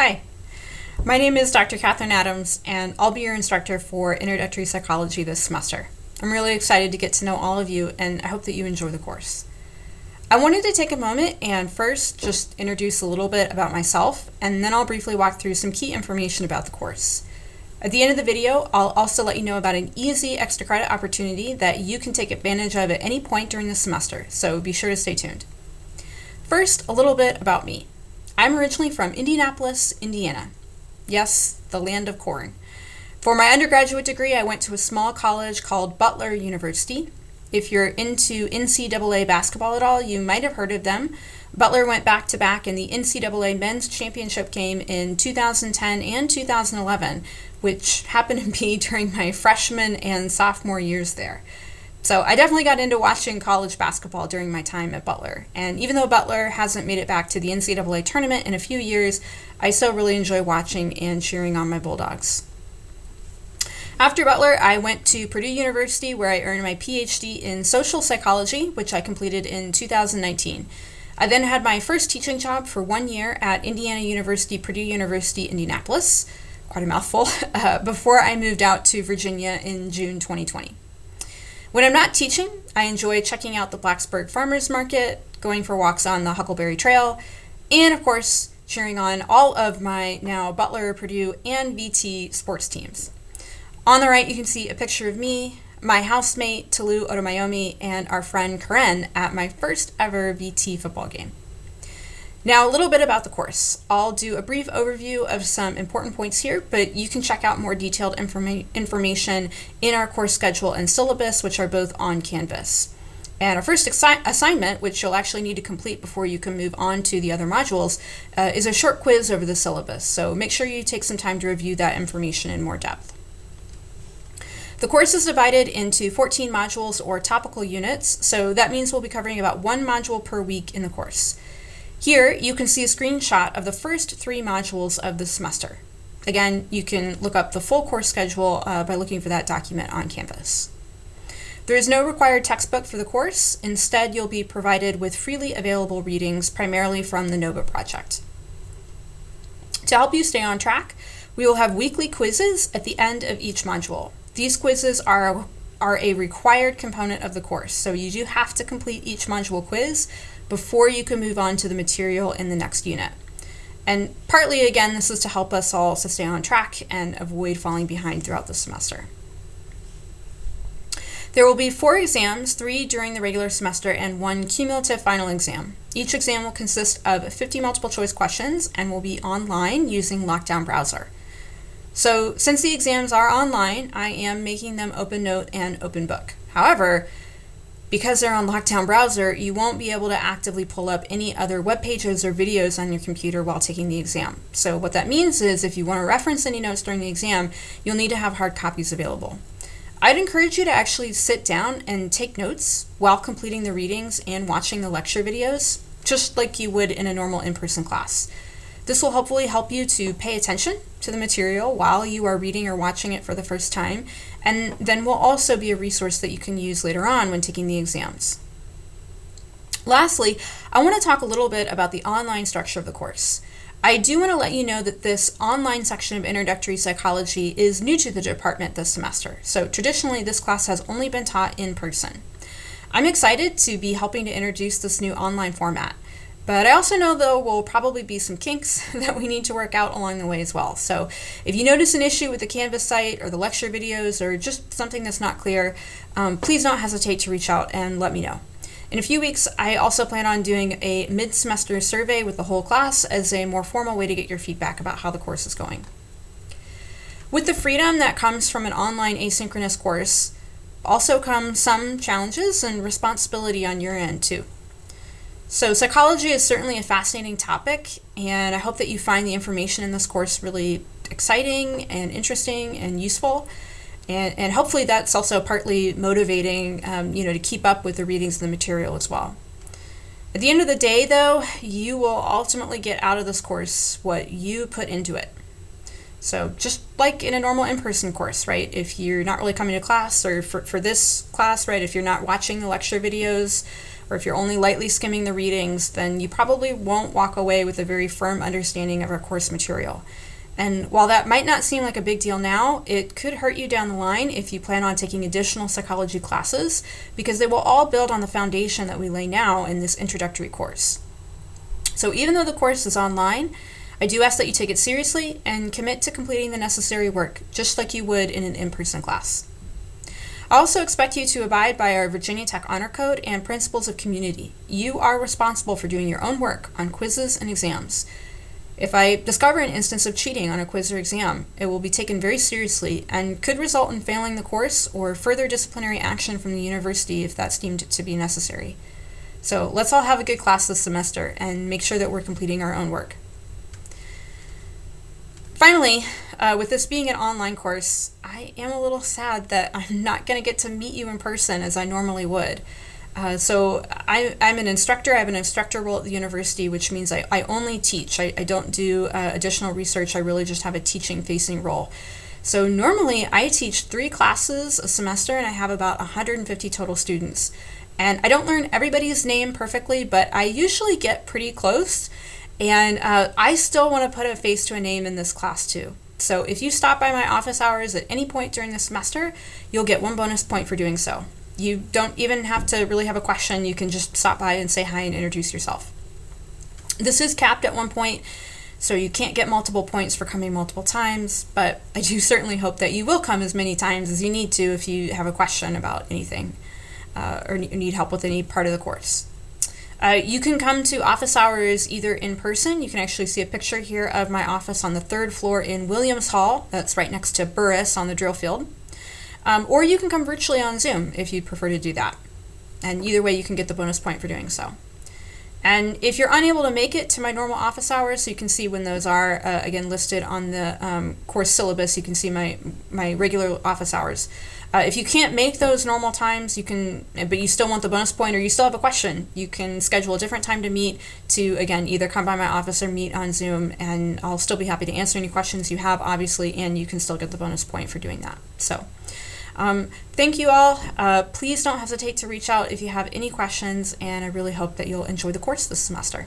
Hi, my name is Dr. Catherine Adams, and I'll be your instructor for Introductory Psychology this semester. I'm really excited to get to know all of you, and I hope that you enjoy the course. I wanted to take a moment and first just introduce a little bit about myself, and then I'll briefly walk through some key information about the course. At the end of the video, I'll also let you know about an easy extra credit opportunity that you can take advantage of at any point during the semester, so be sure to stay tuned. First, a little bit about me. I'm originally from Indianapolis, Indiana. Yes, the land of corn. For my undergraduate degree, I went to a small college called Butler University. If you're into NCAA basketball at all, you might have heard of them. Butler went back-to-back in the NCAA men's championship game in 2010 and 2011, which happened to be during my freshman and sophomore years there. So I definitely got into watching college basketball during my time at Butler. And even though Butler hasn't made it back to the NCAA tournament in a few years, I still really enjoy watching and cheering on my Bulldogs. After Butler, I went to Purdue University, where I earned my PhD in social psychology, which I completed in 2019. I then had my first teaching job for 1 year at Indiana University, Purdue University, Indianapolis, quite a mouthful, before I moved out to Virginia in June 2020. When I'm not teaching, I enjoy checking out the Blacksburg Farmers Market, going for walks on the Huckleberry Trail, and of course, cheering on all of my now Butler, Purdue, and VT sports teams. On the right, you can see a picture of me, my housemate, Tolu Otomayomi, and our friend Karen at my first ever VT football game. Now, a little bit about the course. I'll do a brief overview of some important points here, but you can check out more detailed information in our course schedule and syllabus, which are both on Canvas. And our first assignment, which you'll actually need to complete before you can move on to the other modules, is a short quiz over the syllabus. So make sure you take some time to review that information in more depth. The course is divided into 14 modules or topical units, so that means we'll be covering about one module per week in the course. Here, you can see a screenshot of the first 3 modules of the semester. Again, you can look up the full course schedule by looking for that document on Canvas. There is no required textbook for the course. Instead, you'll be provided with freely available readings, primarily from the NOVA project. To help you stay on track, we will have weekly quizzes at the end of each module. These quizzes are a required component of the course, so you do have to complete each module quiz before you can move on to the material in the next unit. And partly, again, this is to help us all to stay on track and avoid falling behind throughout the semester. There will be 4 exams, 3 during the regular semester and 1 cumulative final exam. Each exam will consist of 50 multiple choice questions and will be online using Lockdown Browser. So since the exams are online, I am making them OpenNote and OpenBook. However, because they're on Lockdown Browser, you won't be able to actively pull up any other web pages or videos on your computer while taking the exam. So what that means is if you want to reference any notes during the exam, you'll need to have hard copies available. I'd encourage you to actually sit down and take notes while completing the readings and watching the lecture videos, just like you would in a normal in-person class. This will hopefully help you to pay attention to the material while you are reading or watching it for the first time, and then will also be a resource that you can use later on when taking the exams. Lastly, I want to talk a little bit about the online structure of the course. I do want to let you know that this online section of Introductory Psychology is new to the department this semester, so traditionally this class has only been taught in person. I'm excited to be helping to introduce this new online format. But I also know there will probably be some kinks that we need to work out along the way as well. So if you notice an issue with the Canvas site or the lecture videos or just something that's not clear, please don't hesitate to reach out and let me know. In a few weeks, I also plan on doing a mid-semester survey with the whole class as a more formal way to get your feedback about how the course is going. With the freedom that comes from an online asynchronous course, also comes some challenges and responsibility on your end too. So psychology is certainly a fascinating topic, and I hope that you find the information in this course really exciting and interesting and useful. And hopefully that's also partly motivating, to keep up with the readings of the material as well. At the end of the day, though, you will ultimately get out of this course what you put into it. So just like in a normal in-person course, right? If you're not really coming to class, or for this class, right, if you're not watching the lecture videos or if you're only lightly skimming the readings, then you probably won't walk away with a very firm understanding of our course material. And while that might not seem like a big deal now, it could hurt you down the line if you plan on taking additional psychology classes, because they will all build on the foundation that we lay now in this introductory course. So even though the course is online, I do ask that you take it seriously and commit to completing the necessary work, just like you would in an in-person class. I also expect you to abide by our Virginia Tech Honor Code and Principles of Community. You are responsible for doing your own work on quizzes and exams. If I discover an instance of cheating on a quiz or exam, it will be taken very seriously and could result in failing the course or further disciplinary action from the university if that's deemed to be necessary. So let's all have a good class this semester and make sure that we're completing our own work. Finally, with this being an online course, I am a little sad that I'm not going to get to meet you in person as I normally would. So I'm an instructor. I have an instructor role at the university, which means I only teach. I don't do additional research. I really just have a teaching-facing role. So normally I teach 3 classes a semester, and I have about 150 total students. And I don't learn everybody's name perfectly, but I usually get pretty close. And I still want to put a face to a name in this class too. So if you stop by my office hours at any point during the semester, you'll get 1 bonus point for doing so. You don't even have to really have a question. You can just stop by and say hi and introduce yourself. This is capped at 1 point, so you can't get multiple points for coming multiple times, but I do certainly hope that you will come as many times as you need to if you have a question about anything or need help with any part of the course. You can come to office hours either in person. You can actually see a picture here of my office on the 3rd floor in Williams Hall. That's right next to Burris on the drill field. Or you can come virtually on Zoom if you prefer to do that. And either way, you can get the bonus point for doing so. And if you're unable to make it to my normal office hours, so you can see when those are, again, listed on the course syllabus, you can see my regular office hours. If you can't make those normal times, but you still want the bonus point or you still have a question, you can schedule a different time to meet to, again, either come by my office or meet on Zoom, and I'll still be happy to answer any questions you have, obviously, and you can still get the bonus point for doing that. So thank you all. Please don't hesitate to reach out if you have any questions, and I really hope that you'll enjoy the course this semester.